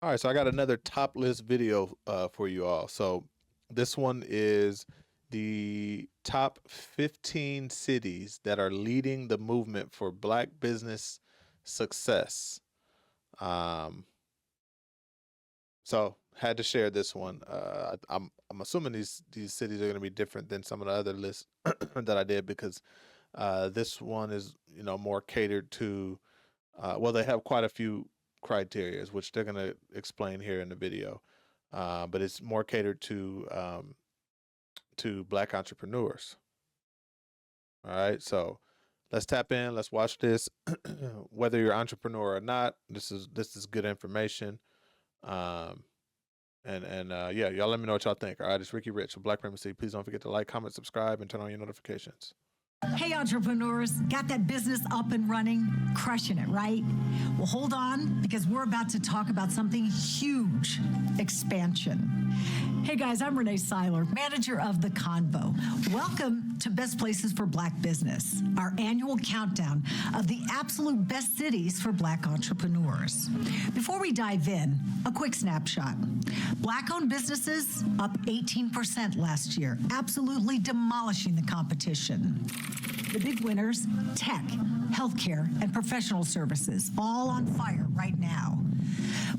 All right, so I got another top list video for you all. So this one is the top 15 cities that are leading the movement for Black business success. Um, so had to share this one. I'm assuming these cities are going to be different than some of the other lists that I did because this one is more catered to. Well, they have quite a few criterias, which they're going to explain here in the video. But it's more catered to Black entrepreneurs. All right, so let's tap in. Let's watch this. Whether you're an entrepreneur or not, this is good information. Yeah, y'all let me know what y'all think. All right, it's Ricky Rich with Black Primacy. Please don't forget to like, comment, subscribe, and turn on your notifications. Hey, entrepreneurs, got that business up and running, crushing it, right? Well, hold on, because we're about to talk about something huge, expansion. Hey guys, I'm Renee Seiler, manager of The Convo. Welcome to Best Places for Black Business, our annual countdown of the absolute best cities for Black entrepreneurs. Before we dive in, a quick snapshot. Black-owned businesses up 18% last year, absolutely demolishing the competition. The big winners, tech, healthcare, and professional services, all on fire right now.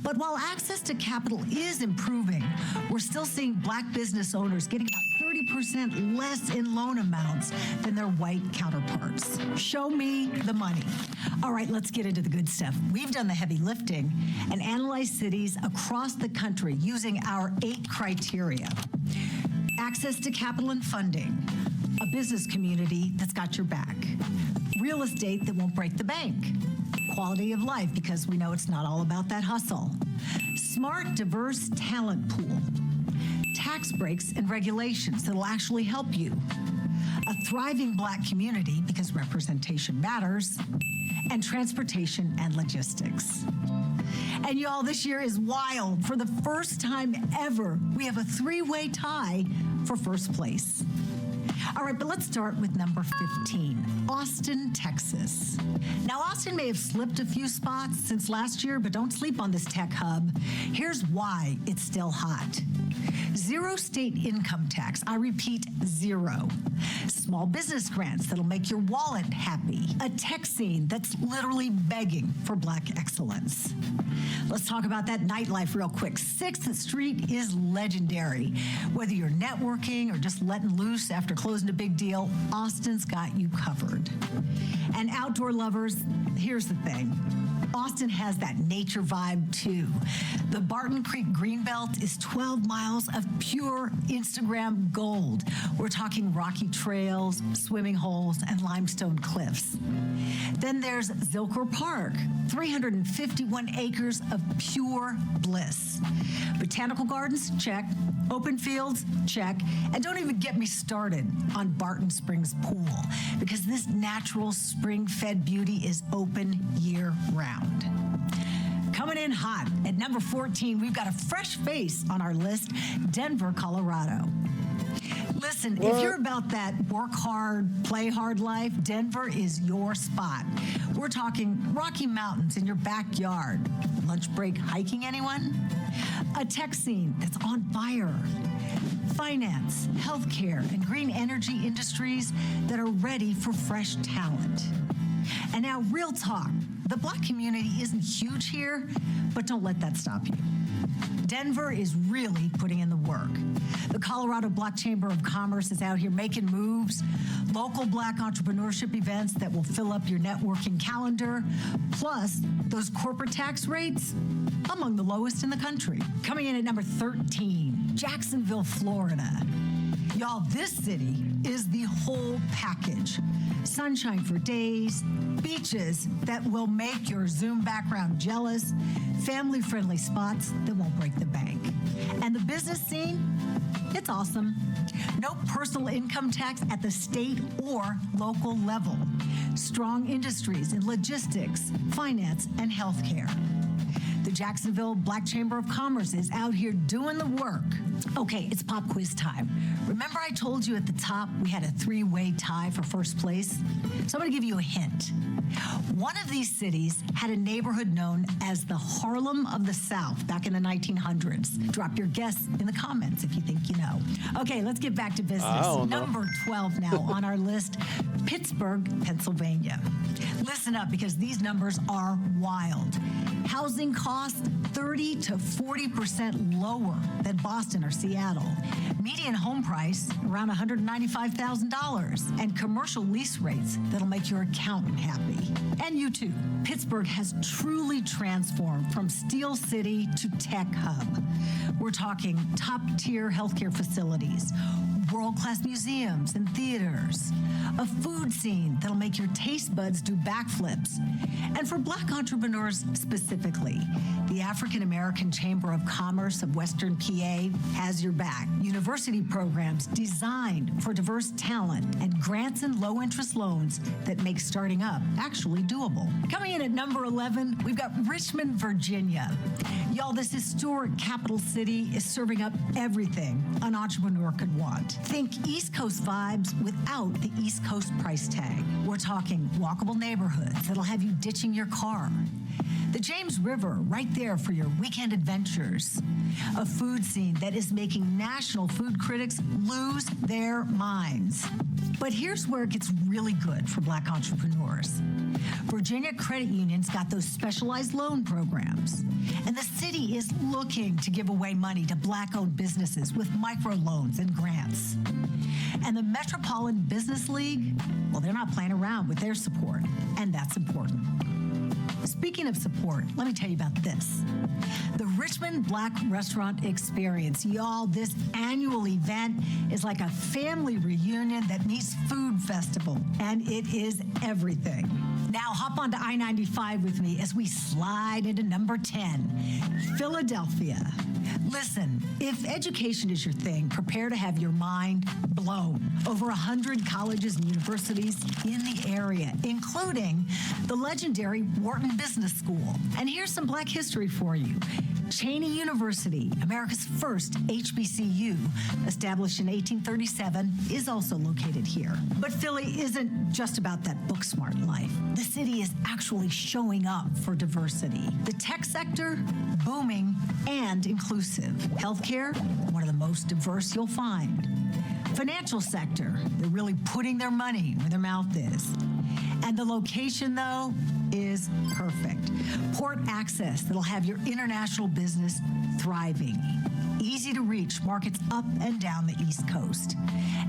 But while access to capital is improving, we're still seeing Black business owners getting about 30% less in loan amounts than their white counterparts. Show me the money. All right, let's get into the good stuff. We've done the heavy lifting and analyzed cities across the country using our 8 criteria. Access to capital and funding, a business community that's got your back, real estate that won't break the bank, quality of life because we know it's not all about that hustle, smart, diverse talent pool, tax breaks and regulations that'll actually help you, a thriving Black community because representation matters, and transportation and logistics. And y'all, this year is wild. For the first time ever, we have a 3-way tie for first place. All right, but let's start with number 15, Austin, Texas. Now, Austin may have slipped a few spots since last year, but don't sleep on this tech hub. Here's why it's still hot. 0 state income tax. I repeat, 0. Small business grants that'll make your wallet happy. A tech scene that's literally begging for Black excellence. Let's talk about that nightlife real quick. 6th Street is legendary. Whether you're networking or just letting loose after closing a big deal, Austin's got you covered. And outdoor lovers, here's the thing. Austin has that nature vibe too. The Barton Creek Greenbelt is 12 miles of pure Instagram gold. We're talking rocky trails, swimming holes, and limestone cliffs. Then there's Zilker Park, 351 acres of pure bliss. Botanical gardens, check. Open fields, check. And don't even get me started on Barton Springs Pool, because this natural spring-fed beauty is open year-round. Coming in hot at number 14, we've got a fresh face on our list, Denver, Colorado. Listen, if you're about that work hard, play hard life, Denver is your spot. We're talking Rocky Mountains in your backyard. Lunch break hiking, anyone? A tech scene that's on fire. Finance, healthcare, and green energy industries that are ready for fresh talent. And now, real talk. The Black community isn't huge here, but don't let that stop you. Denver is really putting in the work. The Colorado Black Chamber of Commerce is out here making moves, local Black entrepreneurship events that will fill up your networking calendar, plus those corporate tax rates, among the lowest in the country. Coming in at number 13, Jacksonville, Florida. Y'all, this city is the whole package. Sunshine for days, beaches that will make your Zoom background jealous, family-friendly spots that won't break the bank. And the business scene, it's awesome. No personal income tax at the state or local level. Strong industries in logistics, finance, and healthcare. The Jacksonville Black Chamber of Commerce is out here doing the work. Okay, it's pop quiz time. Remember I told you at the top we had a three-way tie for first place? So I'm going to give you a hint. One of these cities had a neighborhood known as the Harlem of the South back in the 1900s. Drop your guess in the comments if you think you know. Okay, let's get back to business. Number 12 now on our list, Pittsburgh, Pennsylvania. Listen up because these numbers are wild. Housing costs 30 to 40% lower than Boston or Seattle. Median home price around $195,000. And commercial lease rates that'll make your accountant happy. And you too. Pittsburgh has truly transformed from Steel City to tech hub. We're talking top-tier healthcare facilities, world-class museums and theaters, a food scene that'll make your taste buds do backflips. And for Black entrepreneurs specifically, the African American Chamber of Commerce of Western PA has your back. University programs designed for diverse talent and grants and low-interest loans that make starting up actually doable. Coming in at number 11, we've got Richmond, Virginia. Y'all, this historic capital city is serving up everything an entrepreneur could want. Think East Coast vibes without the East Coast price tag. We're talking walkable neighborhoods that'll have you ditching your car. The James River right there for your weekend adventures. A food scene that is making national food critics lose their minds. But here's where it gets really good for Black entrepreneurs. Virginia credit unions got those specialized loan programs. And the city is looking to give away money to Black-owned businesses with microloans and grants. And the Metropolitan Business League, well, they're not playing around with their support, and that's important. Speaking of support, let me tell you about this. The Richmond Black Restaurant Experience. Y'all, this annual event is like a family reunion that meets food festival, and it is everything. Now hop onto I-95 with me as we slide into number 10, Philadelphia. Listen, if education is your thing, prepare to have your mind blown. Over 100 colleges and universities in the area, including the legendary Wharton Business School. And here's some Black history for you. Cheney University, America's first HBCU, established in 1837, is also located here. But Philly isn't just about that book-smart life. The city is actually showing up for diversity. The tech sector, booming and inclusive. Healthcare, one of the most diverse you'll find. Financial sector, they're really putting their money where their mouth is. And the location, though, is perfect. Port access that'll have your international business thriving. Easy to reach markets up and down the East Coast.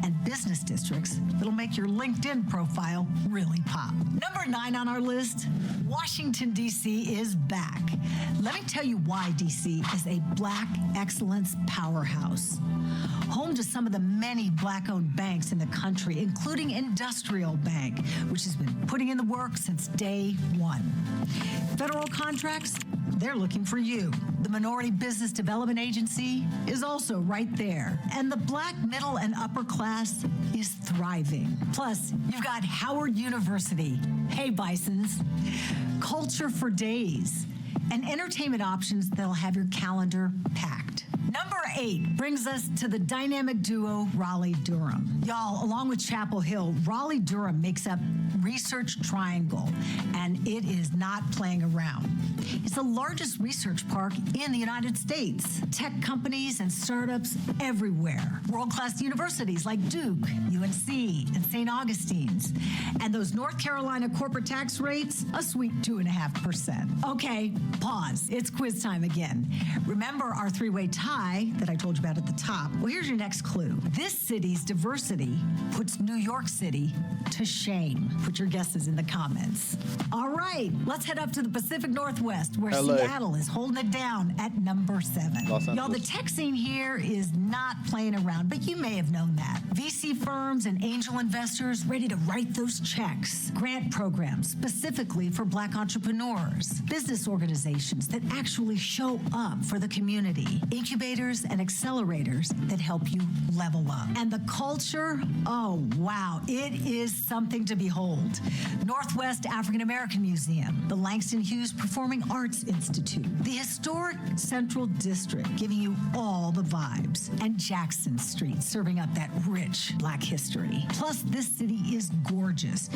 And business districts that'll make your LinkedIn profile really pop. Number 9 on our list, Washington, D.C. is back. Let me tell you why D.C. is a Black excellence powerhouse. Home to some of the many Black-owned banks in the country, including Industrial Bank, which has been putting in the work since day one. Federal contracts, they're looking for you. The Minority Business Development Agency is also right there. And the Black middle and upper class is thriving. Plus, you've got Howard University. Hey, Bisons. Culture for days. And entertainment options that'll have your calendar packed. Number 8 brings us to the dynamic duo Raleigh-Durham. Y'all, along with Chapel Hill, Raleigh-Durham makes up Research Triangle, and it is not playing around. It's the largest research park in the United States. Tech companies and startups everywhere. World-class universities like Duke, UNC, and St. Augustine's. And those North Carolina corporate tax rates, a sweet 2.5%. Okay, pause. It's quiz time again. Remember our three-way tie that I told you about at the top? Well, here's your next clue. This city's diversity puts New York City to shame. Put your guesses in the comments. All right, let's head up to the Pacific Northwest where LA. Seattle is holding it down at number 7. Y'all, the tech scene here is not playing around, but you may have known that. VC firms and angel investors ready to write those checks. Grant programs specifically for Black entrepreneurs. Business organizations that actually show up for the community. Incubators and accelerators that help you level up. And the culture, oh, wow, it is something to behold. Northwest African American Museum, the Langston Hughes Performing Arts Institute, the historic Central District, giving you all the vibes, and Jackson Street, serving up that rich Black history. Plus, this city is gorgeous.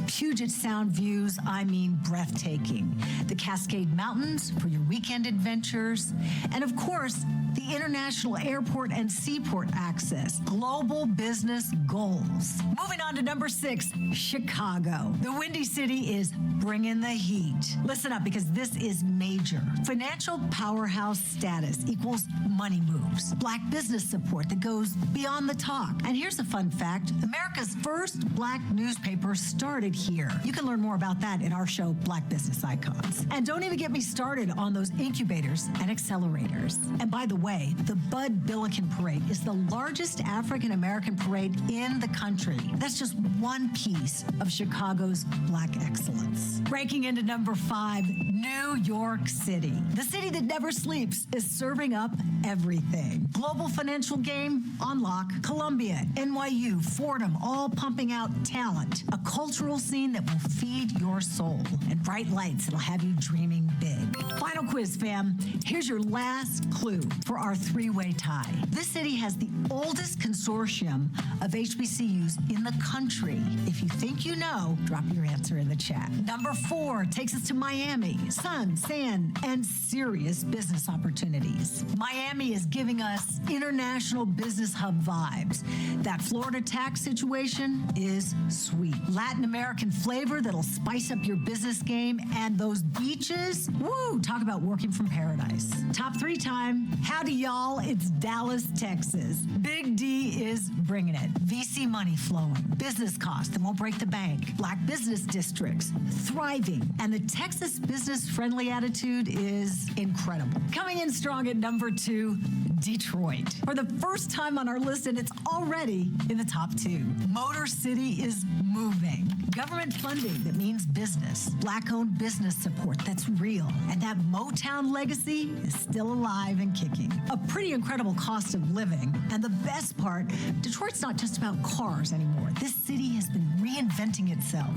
Puget Sound views, I mean breathtaking. The Cascade Mountains for your weekend adventures. And of course, the international airport and seaport access. Global business goals. Moving on to number 6, Chicago. The Windy City is bringing the heat. Listen up, because this is major. Financial powerhouse status equals money moves. Black business support that goes beyond the talk. And here's a fun fact. America's first Black newspaper started here. You can learn more about that in our show, Black Business Icons. And don't even get me started on those incubators and accelerators. And by the way, the Bud Billiken Parade is the largest African American parade in the country. That's just one piece of Chicago's Black excellence. Breaking into number 5, New York City. The city that never sleeps is serving up everything. Global financial game on lock. Columbia, NYU, Fordham, all pumping out talent. A cultural scene that will feed your soul. And bright lights that'll have you dreaming big. Final quiz, fam. Here's your last clue for our 3-way tie. This city has the oldest consortium of HBCUs in the country. If you think you know, drop your answer in the chat. Number 4 takes us to Miami. Sun, sand, and serious business opportunities. Miami is giving us international business hub vibes. That Florida tax situation is sweet. Latin American flavor that'll spice up your business game, and those beaches, woo, talk about working from paradise. Top 3 time, howdy y'all, it's Dallas, Texas. Big D is bringing it. VC money flowing, business costs that won't break the bank, Black business districts thriving, and the Texas business-friendly attitude is incredible. Coming in strong at number 2, Detroit. For the first time on our list, and it's already in the top 2. Motor City is moving. Government funding that means business. Black-owned business support that's real. And that Motown legacy is still alive and kicking. A pretty incredible cost of living. And the best part, Detroit's not just about cars anymore. This city has been reinventing itself,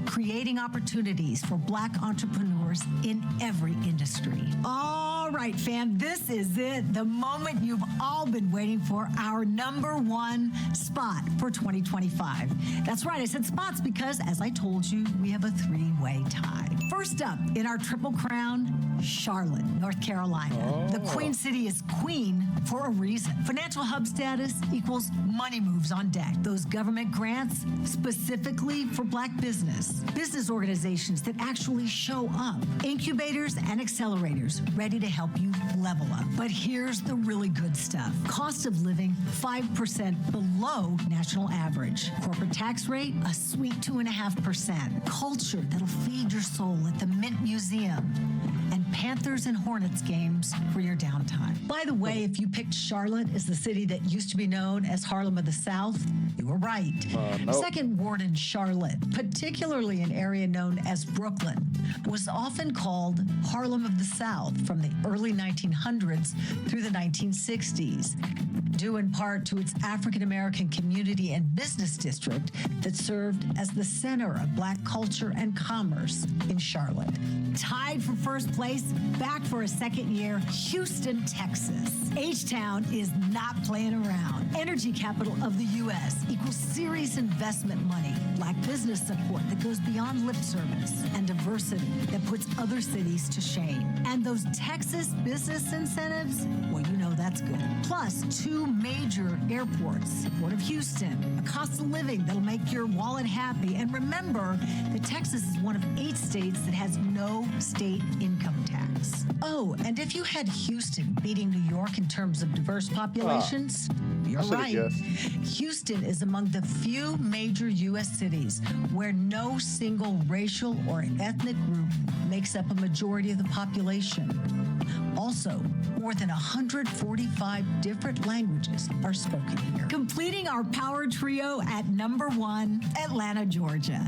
creating opportunities for Black entrepreneurs in every industry. All right, fam, this is it. The moment you've all been waiting for, our number 1 spot for 2025. That's right, I said spots because, as I told you, we have a 3-way tie. First up, in our Triple Crown, Charlotte, North Carolina. The Queen City is queen for a reason. Financial hub status equals money moves on deck. Those government grants specifically for Black business. Business organizations that actually show up. Incubators and accelerators ready to help you level up. But here's the really good stuff. Cost of living 5% below national average. Corporate tax rate, a sweet 2.5%. Culture that'll feed your soul at the Mint Museum. And Panthers and Hornets games for your downtime. By the way, if you picked Charlotte as the city that used to be known as Harlem of the South, you were right. Nope. Second ward in Charlotte, particularly an area known as Brooklyn, was often called Harlem of the South from the early 1900s through the 1960s, due in part to its African-American community and business district that served as the center of Black culture and commerce in Charlotte. Tied for first place, back for a second year, Houston, Texas. H-Town is not playing around. Energy capital of the U.S. equals serious investment money, Black business support that goes beyond lip service, and diversity that puts other cities to shame. And those Texas business incentives, well, you know that's good. Plus, 2 major airports, Port of Houston, a cost of living that'll make your wallet happy. And remember that Texas is one of 8 states that has no state income tax. Oh, and if you had Houston beating New York in terms of diverse populations, you're right. Houston is among the few major U.S. cities where no single racial or ethnic group makes up a majority of the population. Also, more than 145 different languages are spoken here. Completing our power trio at #1, Atlanta, Georgia.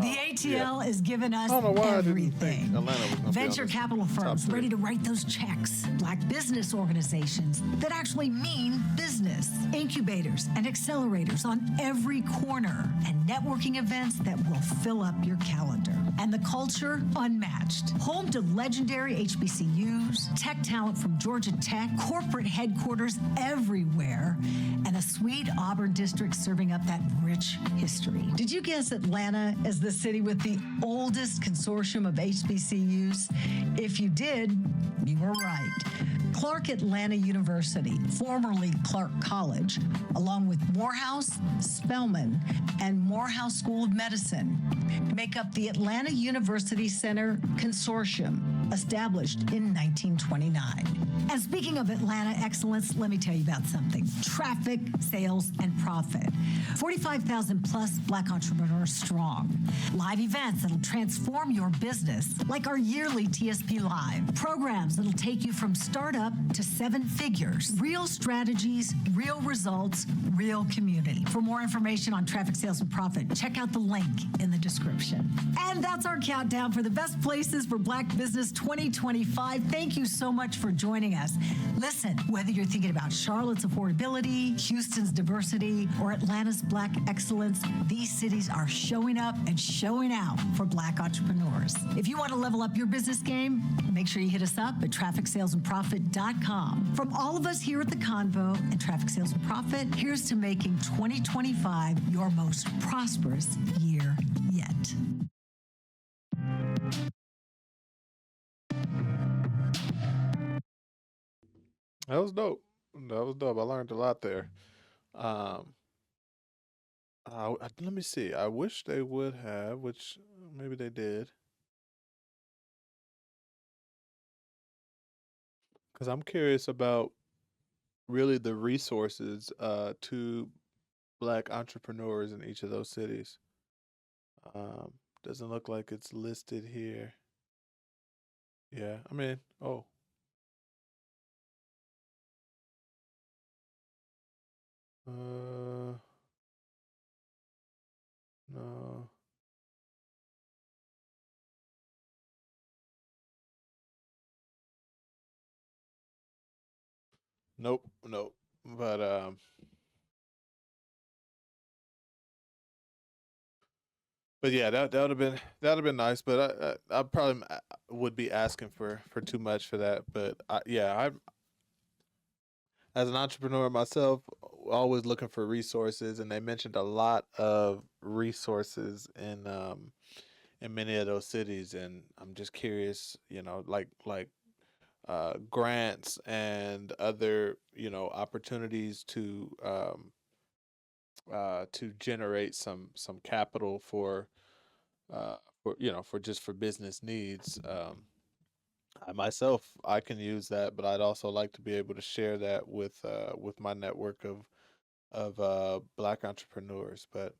The ATL is giving us I don't know why I didn't think everything. Atlanta was gonna be on Venture this capital top firms 3. ready to write those checks. Black business organizations that actually mean business. Incubators and accelerators on every corner. And networking events that will fill up your calendar. And the culture, unmatched. Home to legendary HBCUs, tech talent from Georgia Tech, corporate headquarters everywhere, and a sweet Auburn district serving up that rich history. Did you guess Atlanta is the city with the oldest consortium of HBCUs? If you did, you were right. Clark Atlanta University, formerly Clark College, along with Morehouse, Spelman, and Morehouse School of Medicine, make up the Atlanta University Center Consortium, established in 1929. And speaking of Atlanta excellence, let me tell you about something. Traffic, sales, and profit. 45,000 plus Black entrepreneurs strong. Live events that'll transform your business, like our yearly TSP Live. Programs that'll take you from startup to 7 figures. Real strategies, real results, real community. For more information on traffic, sales, and profit, check out the link in the description. And that's our countdown for the best places for Black business 2025. Thank you so much for joining us. Listen, whether you're thinking about Charlotte's affordability, Houston's diversity, or Atlanta's Black excellence, these cities are showing up and showing out for Black entrepreneurs. If you want to level up your business game, make sure you hit us up at trafficsalesandprofit.com. From all of us here at the Convo and Traffic Sales and Profit, here's to making 2025 your most prosperous year yet. That was dope. That was dope. I learned a lot there. Um, let me see. I wish they would have, which maybe they did. Because I'm curious about really the resources to Black entrepreneurs in each of those cities. Doesn't look like it's listed here. Yeah, I mean, oh, no, nope, nope. But yeah, that would have been nice. But I probably would be asking for too much for that. But yeah, I as an entrepreneur myself, always looking for resources, and they mentioned a lot of resources in many of those cities, and I'm just curious, like grants and other opportunities to generate some capital for business needs. I myself, I can use that, but I'd also like to be able to share that with my network of Black entrepreneurs. But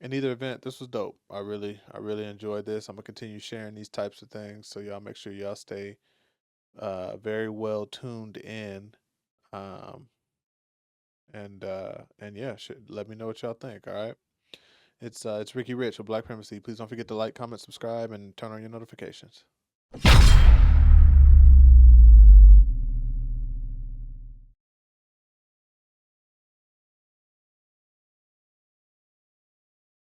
in either event, this was dope. I really enjoyed this. I'm gonna continue sharing these types of things, so y'all make sure y'all stay very well tuned in. Um, and yeah, let me know what y'all think. All right, it's Ricky Rich with Black Primacy. Please don't forget to like, comment, subscribe, and turn on your notifications.